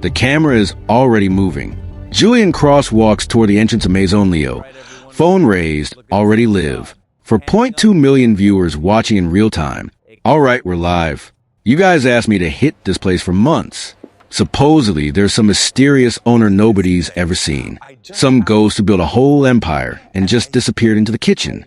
The camera is already moving. Julian Cross walks toward the entrance of Maison Leo. Phone raised, already live. For 0.2 million viewers watching in real time. All right, we're live. You guys asked me to hit this place for months. Supposedly, there's some mysterious owner nobody's ever seen. Some ghost who built a whole empire and just disappeared into the kitchen.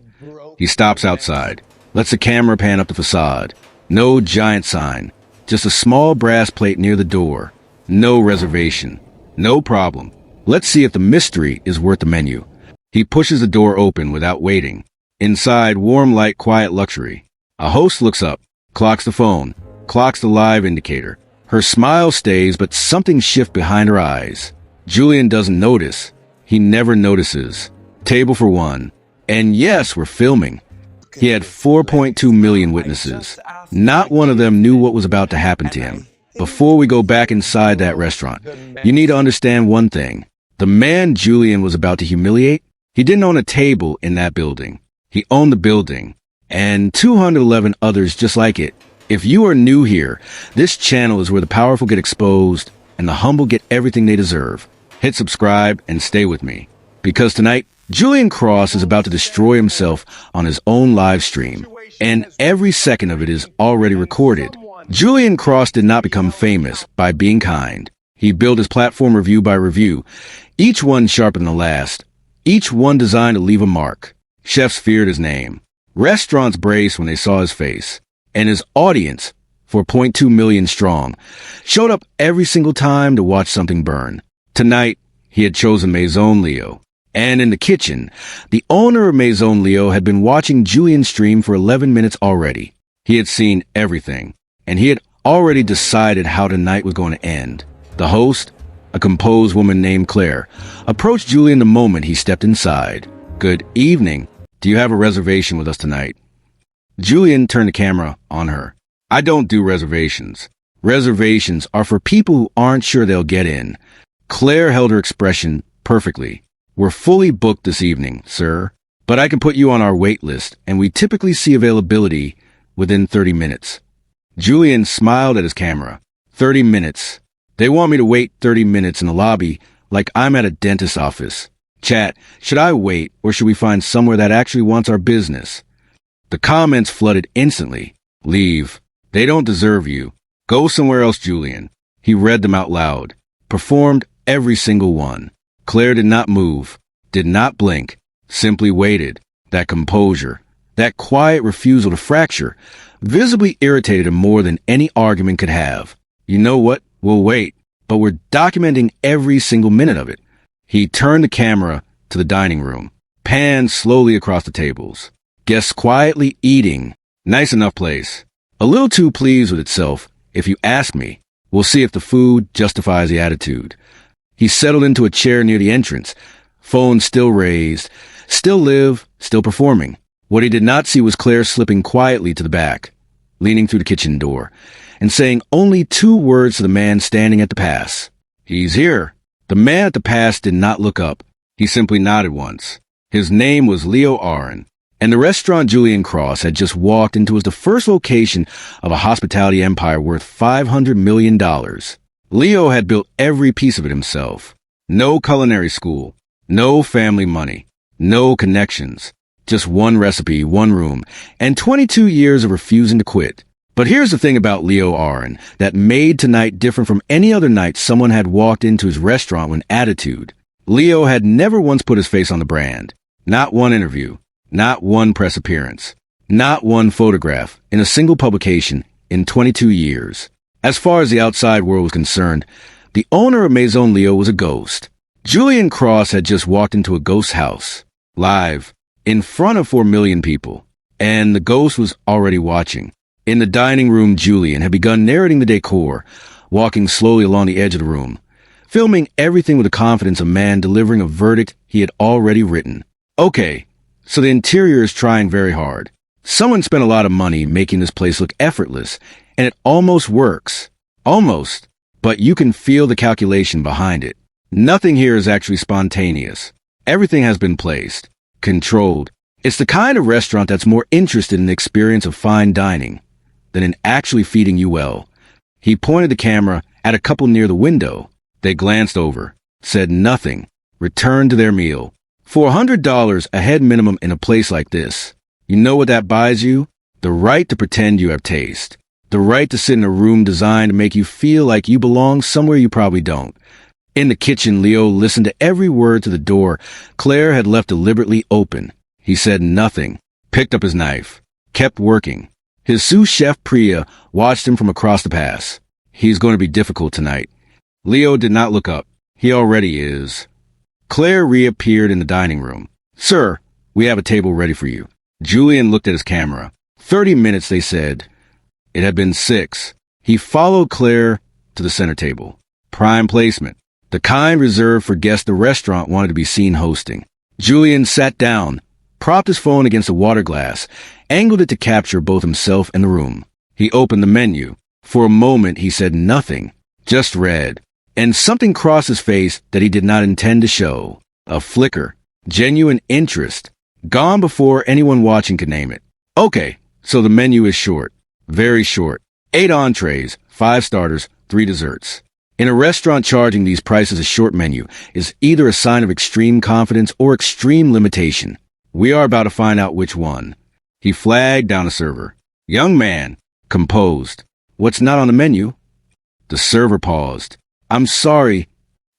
He stops outside, lets the camera pan up the facade. No giant sign, just a small brass plate near the door. No reservation. No problem. Let's see if the mystery is worth the menu. He pushes the door open without waiting. Inside, warm light, quiet luxury. A host looks up, clocks the phone, clocks the live indicator. Her smile stays, but something shifts behind her eyes. Julian doesn't notice. He never notices. Table for one. And yes, we're filming. He had 4.2 million witnesses. Not one of them knew what was about to happen to him. Before we go back inside that restaurant, you need to understand one thing. The man Julian was about to humiliate, he didn't own a table in that building. He owned the building, and 211 others just like it. If you are new here, this channel is where the powerful get exposed and the humble get everything they deserve. Hit subscribe and stay with me. Because tonight, Julian Cross is about to destroy himself on his own live stream, and every second of it is already recorded. Julian Cross did not become famous by being kind. He built his platform review by review, each one sharper than the last, each one designed to leave a mark. Chefs feared his name. Restaurants braced when they saw his face. And his audience, 4.2 million strong, showed up every single time to watch something burn. Tonight, he had chosen Maison Leo. And in the kitchen, the owner of Maison Leo had been watching Julian's stream for 11 minutes already. He had seen everything, and he had already decided how tonight was going to end. The host, a composed woman named Claire, approached Julian the moment he stepped inside. "Good evening. Do you have a reservation with us tonight?" Julian turned the camera on her. "I don't do reservations. Reservations are for people who aren't sure they'll get in." Claire held her expression perfectly. "We're fully booked this evening, sir, but I can put you on our wait list, and we typically see availability within 30 minutes. Julian smiled at his camera. 30 minutes. They want me to wait 30 minutes in the lobby like I'm at a dentist's office. Chat, should I wait or should we find somewhere that actually wants our business? The comments flooded instantly. Leave. They don't deserve you. Go somewhere else, Julian. He read them out loud. Performed every single one. Claire did not move, did not blink, simply waited. That composure, that quiet refusal to fracture, visibly irritated him more than any argument could have. You know what? We'll wait, but we're documenting every single minute of it. He turned the camera to the dining room, panned slowly across the tables. Guests quietly eating. Nice enough place. A little too pleased with itself, if you ask me. We'll see if the food justifies the attitude. He settled into a chair near the entrance. Phone still raised. Still live, still performing. What he did not see was Claire slipping quietly to the back, leaning through the kitchen door, and saying only 2 words to the man standing at the pass. "He's here." The man at the pass did not look up. He simply nodded once. His name was Leo Aron, and the restaurant Julian Cross had just walked into was the first location of a hospitality empire worth $500 million. Leo had built every piece of it himself. No culinary school, no family money, no connections. Just one recipe, one room, and 22 years of refusing to quit. But here's the thing about Leo Aron that made tonight different from any other night someone had walked into his restaurant with attitude. Leo had never once put his face on the brand. Not one interview, not one press appearance, not one photograph in a single publication in 22 years. As far as the outside world was concerned, the owner of Maison Leo was a ghost. Julian Cross had just walked into a ghost house, live, in front of 4 million people, and the ghost was already watching. In the dining room, Julian had begun narrating the decor, walking slowly along the edge of the room, filming everything with the confidence of a man delivering a verdict he had already written. Okay, so the interior is trying very hard. Someone spent a lot of money making this place look effortless, and it almost works. Almost. But you can feel the calculation behind it. Nothing here is actually spontaneous. Everything has been placed, controlled. It's the kind of restaurant that's more interested in the experience of fine dining than in actually feeding you well. He pointed the camera at a couple near the window. They glanced over, said nothing, returned to their meal. $400 a head minimum in a place like this. You know what that buys you? The right to pretend you have taste. The right to sit in a room designed to make you feel like you belong somewhere you probably don't. In the kitchen, Leo listened to every word to the door Claire had left deliberately open. He said nothing, picked up his knife, kept working. His sous chef Priya watched him from across the pass. He's going to be difficult tonight. Leo did not look up. He already is. Claire reappeared in the dining room. Sir, we have a table ready for you. Julian looked at his camera. 30 minutes, they said. It had been 6. He followed Claire to the center table. Prime placement. The kind reserved for guests the restaurant wanted to be seen hosting. Julian sat down, propped his phone against a water glass, angled it to capture both himself and the room. He opened the menu. For a moment, he said nothing, just read. And something crossed his face that he did not intend to show. A flicker. Genuine interest. Gone before anyone watching could name it. Okay, so the menu is short. Very short. 8 entrees, 5 starters, 3 desserts. In a restaurant, charging these prices a short menu is either a sign of extreme confidence or extreme limitation. We are about to find out which one. He flagged down a server. Young man. Composed. What's not on the menu? The server paused. I'm sorry.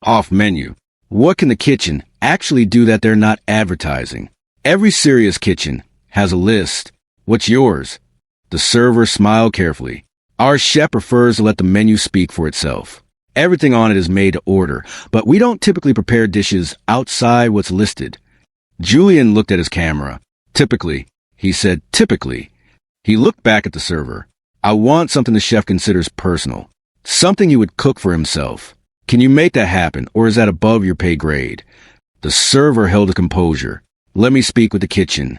Off menu. What can the kitchen actually do that they're not advertising? Every serious kitchen has a list. What's yours? The server smiled carefully. Our chef prefers to let the menu speak for itself. Everything on it is made to order, but we don't typically prepare dishes outside what's listed. Julian looked at his camera. Typically, he said typically. He looked back at the server. I want something the chef considers personal. Something he would cook for himself. Can you make that happen, or is that above your pay grade? The server held a composure. Let me speak with the kitchen.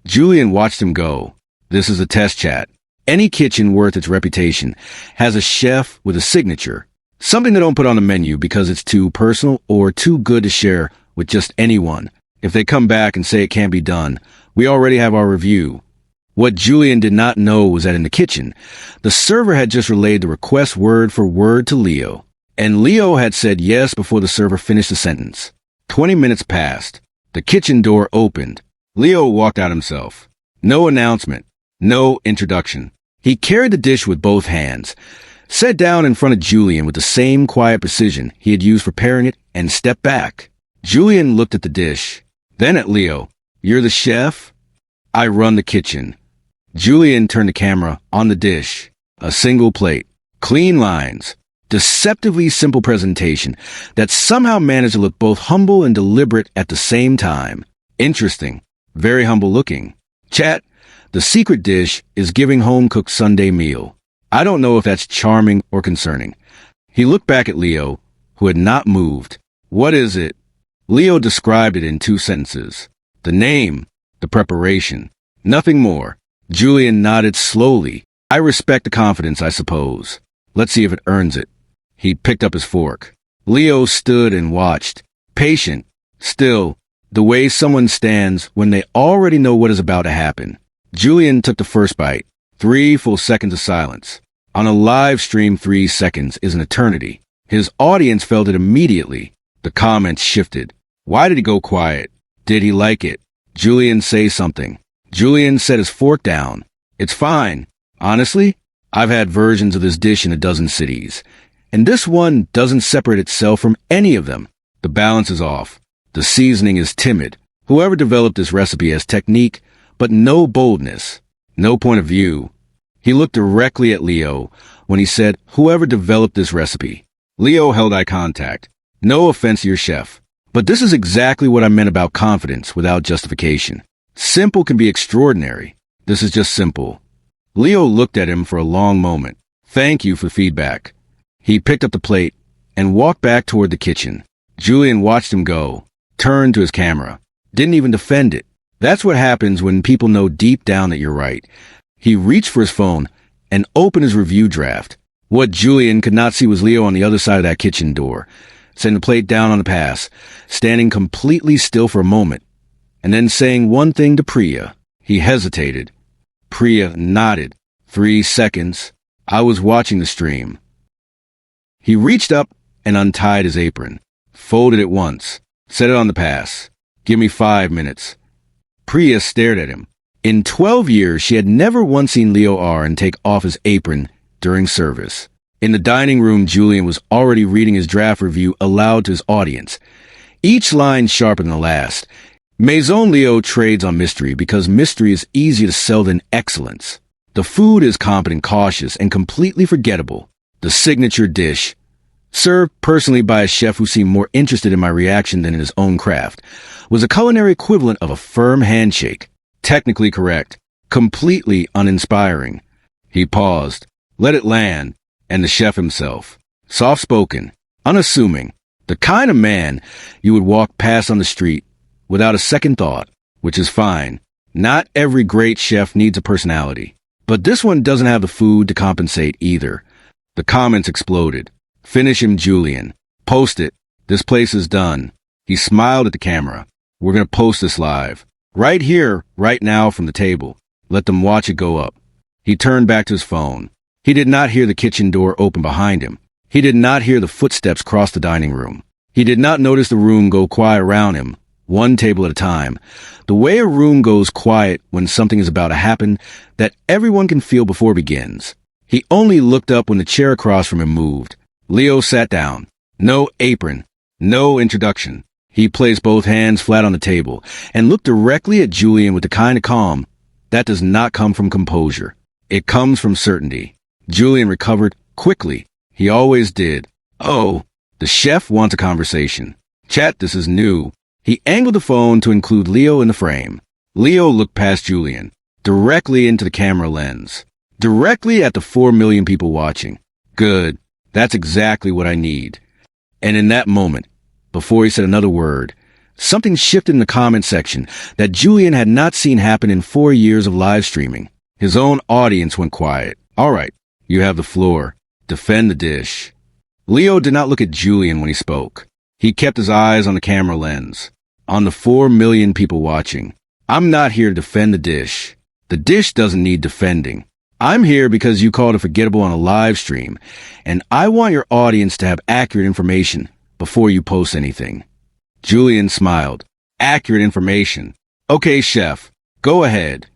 Julian watched him go. This is a test chat. Any kitchen worth its reputation has a chef with a signature. Something they don't put on the menu because it's too personal or too good to share with just anyone. If they come back and say it can't be done, we already have our review. What Julian did not know was that in the kitchen, the server had just relayed the request word for word to Leo. And Leo had said yes before the server finished the sentence. 20 minutes passed. The kitchen door opened. Leo walked out himself. No announcement. No introduction. He carried the dish with both hands, sat down in front of Julian with the same quiet precision he had used preparing it, and stepped back. Julian looked at the dish, then at Leo. You're the chef? I run the kitchen. Julian turned the camera on the dish. A single plate. Clean lines. Deceptively simple presentation that somehow managed to look both humble and deliberate at the same time. Interesting. Very humble looking. Chat, the secret dish is giving home-cooked Sunday meal. I don't know if that's charming or concerning. He looked back at Leo, who had not moved. What is it? Leo described it in 2 sentences. The name, the preparation. Nothing more. Julian nodded slowly. I respect the confidence, I suppose. Let's see if it earns it. He picked up his fork. Leo stood and watched, patient, still, the way someone stands when they already know what is about to happen. Julian took the first bite. 3 full seconds of silence. On a live stream, 3 seconds is an eternity. His audience felt it immediately. The comments shifted. Why did he go quiet? Did he like it? Julian say something. Julian set his fork down. It's fine. Honestly, I've had versions of this dish in a dozen cities, and this one doesn't separate itself from any of them. The balance is off. The seasoning is timid. Whoever developed this recipe has technique, but no boldness, no point of view. He looked directly at Leo when he said, whoever developed this recipe. Leo held eye contact. No offense to your chef, but this is exactly what I meant about confidence without justification. Simple can be extraordinary. This is just simple. Leo looked at him for a long moment. Thank you for feedback. He picked up the plate and walked back toward the kitchen. Julian watched him go, turned to his camera, didn't even defend it. That's what happens when people know deep down that you're right. He reached for his phone and opened his review draft. What Julian could not see was Leo on the other side of that kitchen door, setting the plate down on the pass, standing completely still for a moment, and then saying one thing to Priya. He hesitated. Priya nodded. 3 seconds. I was watching the stream. He reached up and untied his apron. Folded it once. Set it on the pass. Give me 5 minutes. Priya stared at him. In 12 years, she had never once seen Leo Arn take off his apron during service. In the dining room, Julian was already reading his draft review aloud to his audience. Each line sharper than the last. Maison Leo trades on mystery because mystery is easier to sell than excellence. The food is competent, cautious, and completely forgettable. The signature dish, served personally by a chef who seemed more interested in my reaction than in his own craft, was a culinary equivalent of a firm handshake. Technically correct, completely uninspiring. He paused, let it land, and the chef himself. Soft-spoken, unassuming, the kind of man you would walk past on the street without a second thought, which is fine. Not every great chef needs a personality. But this one doesn't have the food to compensate either. The comments exploded. Finish him, Julian. Post it. This place is done. He smiled at the camera. We're going to post this live. Right here, right now from the table. Let them watch it go up. He turned back to his phone. He did not hear the kitchen door open behind him. He did not hear the footsteps cross the dining room. He did not notice the room go quiet around him, one table at a time. The way a room goes quiet when something is about to happen that everyone can feel before it begins. He only looked up when the chair across from him moved. Leo sat down. No apron. No introduction. He placed both hands flat on the table and looked directly at Julian with the kind of calm that does not come from composure. It comes from certainty. Julian recovered quickly. He always did. Oh, the chef wants a conversation. Chat, this is new. He angled the phone to include Leo in the frame. Leo looked past Julian, directly into the camera lens, directly at the 4 million people watching. Good. That's exactly what I need. And in that moment, before he said another word, something shifted in the comment section that Julian had not seen happen in 4 years of live streaming. His own audience went quiet. All right, you have the floor. Defend the dish. Leo did not look at Julian when he spoke. He kept his eyes on the camera lens, on the 4 million people watching. I'm not here to defend the dish. The dish doesn't need defending. I'm here because you called it forgettable on a live stream, and I want your audience to have accurate information before you post anything. Julian smiled. Accurate information. Okay, chef, go ahead.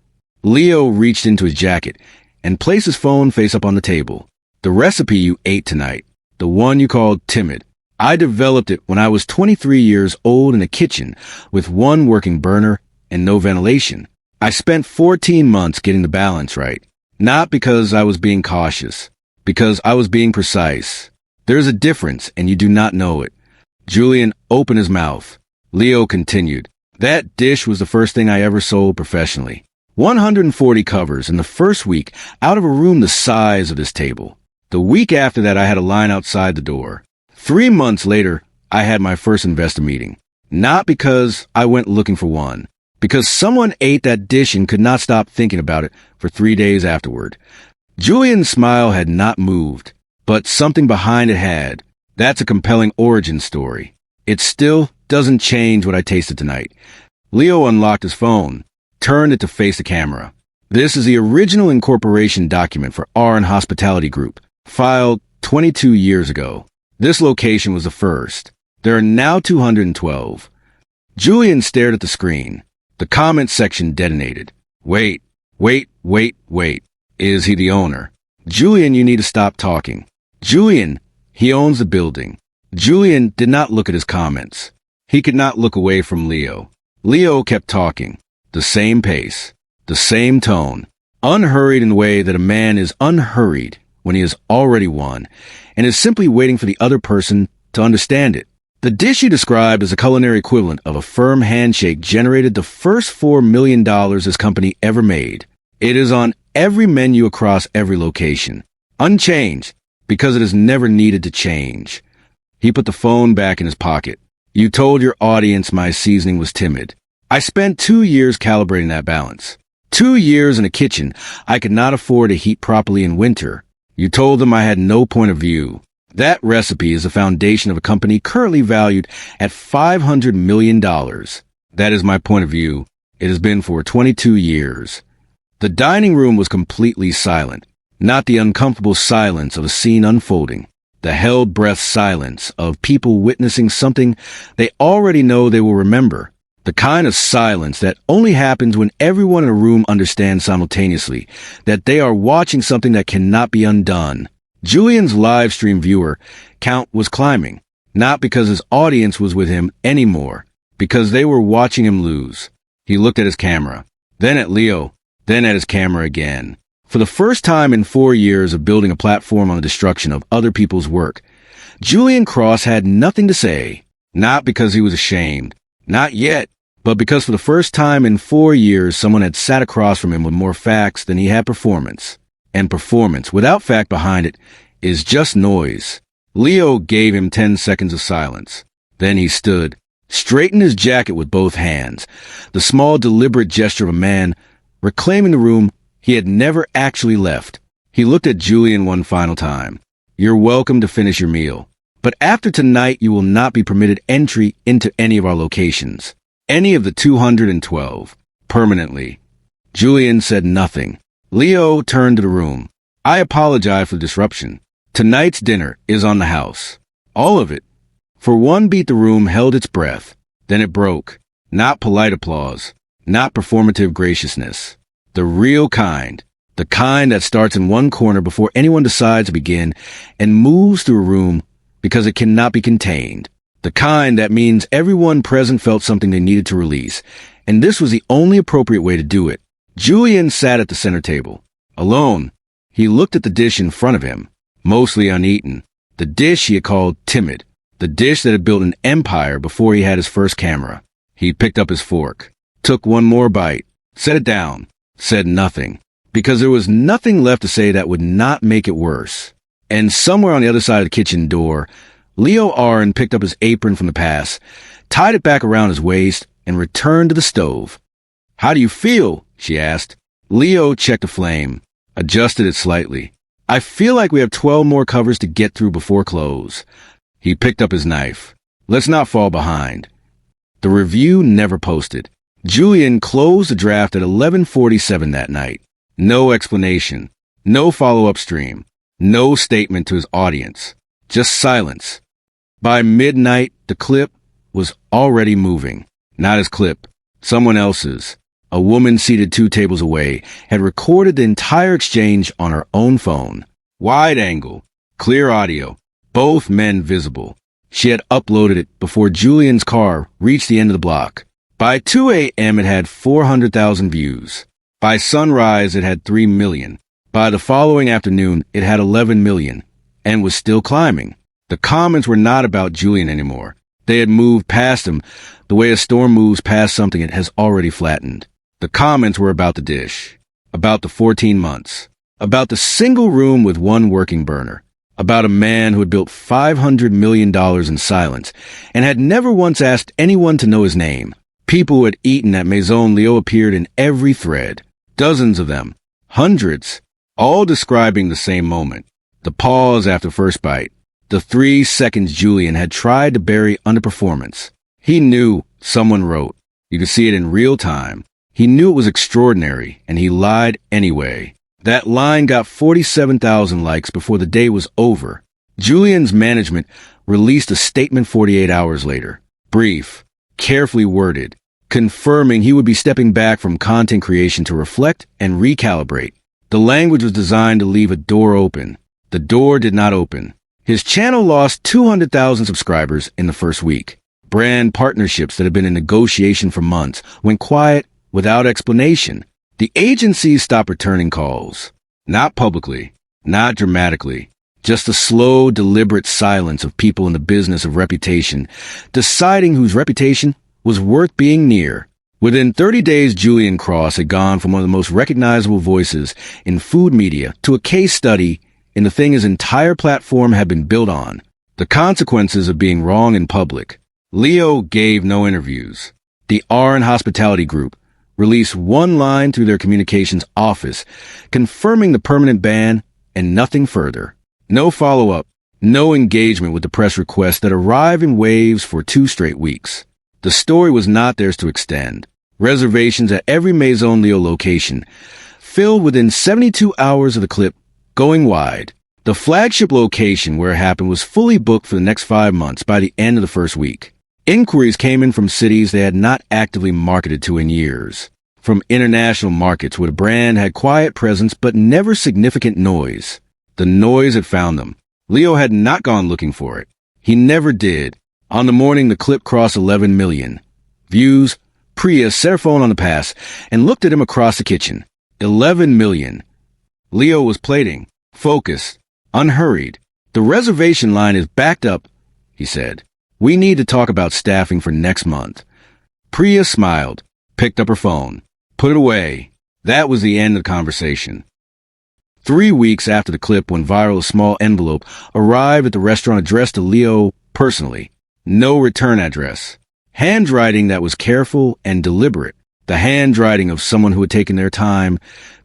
Leo reached into his jacket and placed his phone face up on the table. The recipe you ate tonight, the one you called timid, I developed it when I was 23 years old in a kitchen with one working burner and no ventilation. I spent 14 months getting the balance right. Not because I was being cautious, because I was being precise. There's a difference, and you do not know it. Julian opened his mouth. Leo continued. That dish was the first thing I ever sold professionally. 140 covers in the first week out of a room the size of this table. The week after that, I had a line outside the door. 3 months later, I had my first investor meeting. Not because I went looking for one. Because someone ate that dish and could not stop thinking about it for 3 days afterward. Julian's smile had not moved, but something behind it had. That's a compelling origin story. It still doesn't change what I tasted tonight. Leo unlocked his phone, turned it to face the camera. This is the original incorporation document for Arn Hospitality Group, filed 22 years ago. This location was the first. There are now 212. Julian stared at the screen. The comment section detonated. Wait. Is he the owner? Julian, you need to stop talking. Julian, he owns the building. Julian did not look at his comments. He could not look away from Leo. Leo kept talking. The same pace. The same tone. Unhurried in the way that a man is unhurried when he has already won and is simply waiting for the other person to understand it. The dish he described as a culinary equivalent of a firm handshake generated the first $4 million his company ever made. It is on every menu across every location. Unchanged, because it is never needed to change. He put the phone back in his pocket. You told your audience my seasoning was timid. I spent 2 years calibrating that balance. 2 years in a kitchen I could not afford to heat properly in winter. You told them I had no point of view. That recipe is the foundation of a company currently valued at $500 million. That is my point of view. It has been for 22 years. The dining room was completely silent, not the uncomfortable silence of a scene unfolding. the held breath silence of people witnessing something they already know they will remember. The kind of silence that only happens when everyone in a room understands simultaneously that they are watching something that cannot be undone. Julian's live stream viewer count was climbing, not because his audience was with him anymore, because they were watching him lose. He looked at his camera, then at Leo, then at his camera again. For the first time in 4 years of building a platform on the destruction of other people's work, Julian Cross had nothing to say, not because he was ashamed, not yet, but because for the first time in 4 years someone had sat across from him with more facts than he had performance. And performance, without fact behind it, is just noise. Leo gave him 10 seconds of silence. Then he stood, straightened his jacket with both hands, the small deliberate gesture of a man reclaiming the room he had never actually left. He looked at Julian one final time. You're welcome to finish your meal, but after tonight you will not be permitted entry into any of our locations. Any of the 212. Permanently. Julian said nothing. Leo turned to the room. I apologize for the disruption. Tonight's dinner is on the house. All of it. For one beat the room held its breath. Then it broke. Not polite applause. Not performative graciousness. The real kind. The kind that starts in one corner before anyone decides to begin and moves through a room because it cannot be contained. The kind that means everyone present felt something they needed to release, and this was the only appropriate way to do it. Julian sat at the center table. Alone, he looked at the dish in front of him, mostly uneaten. The dish he had called timid. The dish that had built an empire before he had his first camera. He picked up his fork, took one more bite, set it down, said nothing, because there was nothing left to say that would not make it worse. And somewhere on the other side of the kitchen door, Leo Aaron picked up his apron from the pass, tied it back around his waist, and returned to the stove. How do you feel? She asked. Leo checked the flame, adjusted it slightly. I feel like we have 12 more covers to get through before close. He picked up his knife. Let's not fall behind. The review never posted. Julian closed the draft at 11:47 that night. No explanation. No follow-up stream. No statement to his audience. Just silence. By midnight, the clip was already moving. Not his clip. Someone else's. A woman seated 2 tables away had recorded the entire exchange on her own phone. Wide angle. Clear audio. Both men visible. She had uploaded it before Julian's car reached the end of the block. By 2 a.m. it had 400,000 views. By sunrise it had 3 million. By the following afternoon it had 11 million, and was still climbing. The comments were not about Julian anymore. They had moved past him the way a storm moves past something it has already flattened. The comments were about the dish, about the 14 months, about the single room with one working burner, about a man who had built $500 million in silence and had never once asked anyone to know his name. People who had eaten at Maison Leo appeared in every thread, dozens of them, hundreds, all describing the same moment. The pause after first bite, the 3 seconds Julian had tried to bury underperformance. He knew, someone wrote. You could see it in real time. He knew it was extraordinary, and he lied anyway. That line got 47,000 likes before the day was over. Julian's management released a statement 48 hours later. Brief, carefully worded, confirming he would be stepping back from content creation to reflect and recalibrate. The language was designed to leave a door open. The door did not open. His channel lost 200,000 subscribers in the first week. Brand partnerships that had been in negotiation for months went quiet without explanation. The agencies stopped returning calls. Not publicly, not dramatically. Just a slow, deliberate silence of people in the business of reputation, deciding whose reputation was worth being near. Within 30 days, Julian Cross had gone from one of the most recognizable voices in food media to a case study in the thing his entire platform had been built on. The consequences of being wrong in public. Leo gave no interviews. The R and Hospitality Group released one line through their communications office, confirming the permanent ban and nothing further. No follow-up, no engagement with the press requests that arrived in waves for 2 straight weeks. The story was not theirs to extend. Reservations at every Maison Leo location filled within 72 hours of the clip going wide. The flagship location where it happened was fully booked for the next 5 months by the end of the first week. Inquiries came in from cities they had not actively marketed to in years. From international markets where the brand had quiet presence but never significant noise. The noise had found them. Leo had not gone looking for it. He never did. On the morning the clip crossed 11 million views, Priya set her phone on the pass and looked at him across the kitchen. 11 million. Leo was plating, focused, unhurried. The reservation line is backed up, he said. We need to talk about staffing for next month. Priya smiled, picked up her phone, put it away. That was the end of the conversation. 3 weeks after the clip went viral, a small envelope arrived at the restaurant addressed to Leo personally. No return address. Handwriting that was careful and deliberate. The handwriting of someone who had taken their time,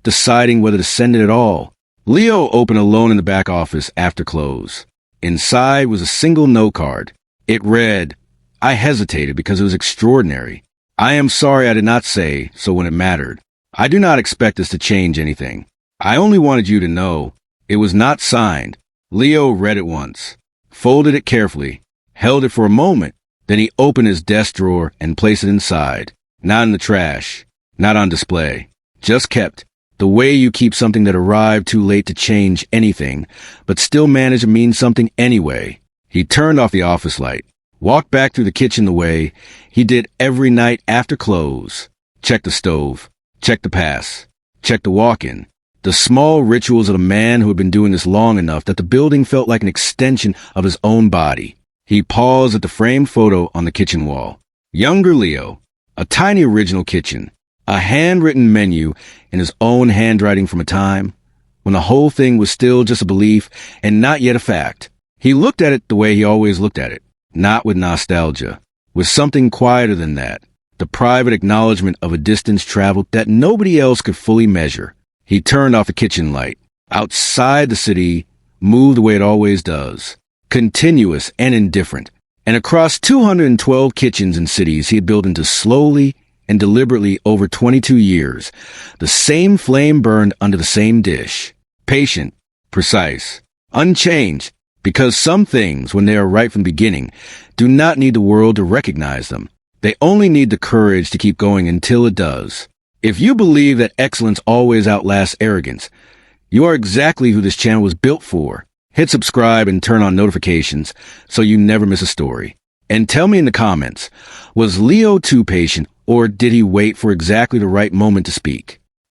deciding whether to send it at all. Leo opened alone in the back office after close. Inside was a single note card. It read, I hesitated because it was extraordinary. I am sorry I did not say so when it mattered. I do not expect this to change anything. I only wanted you to know. It was not signed. Leo read it once, folded it carefully, held it for a moment, then he opened his desk drawer and placed it inside. Not in the trash, not on display, just kept. The way you keep something that arrived too late to change anything, but still managed to mean something anyway. He turned off the office light, walked back through the kitchen the way he did every night after close. Checked the stove, checked the pass, checked the walk-in. The small rituals of a man who had been doing this long enough that the building felt like an extension of his own body. He paused at the framed photo on the kitchen wall. Younger Leo, a tiny original kitchen, a handwritten menu in his own handwriting from a time when the whole thing was still just a belief and not yet a fact. He looked at it the way he always looked at it, not with nostalgia, with something quieter than that, the private acknowledgement of a distance traveled that nobody else could fully measure. He turned off the kitchen light. Outside the city moved the way it always does, continuous and indifferent. And across 212 kitchens and cities he had built into slowly and deliberately over 22 years, the same flame burned under the same dish. Patient, precise, unchanged, because some things, when they are right from the beginning, do not need the world to recognize them. They only need the courage to keep going until it does. If you believe that excellence always outlasts arrogance, you are exactly who this channel was built for. Hit subscribe and turn on notifications so you never miss a story. And tell me in the comments, was Leo too patient or did he wait for exactly the right moment to speak?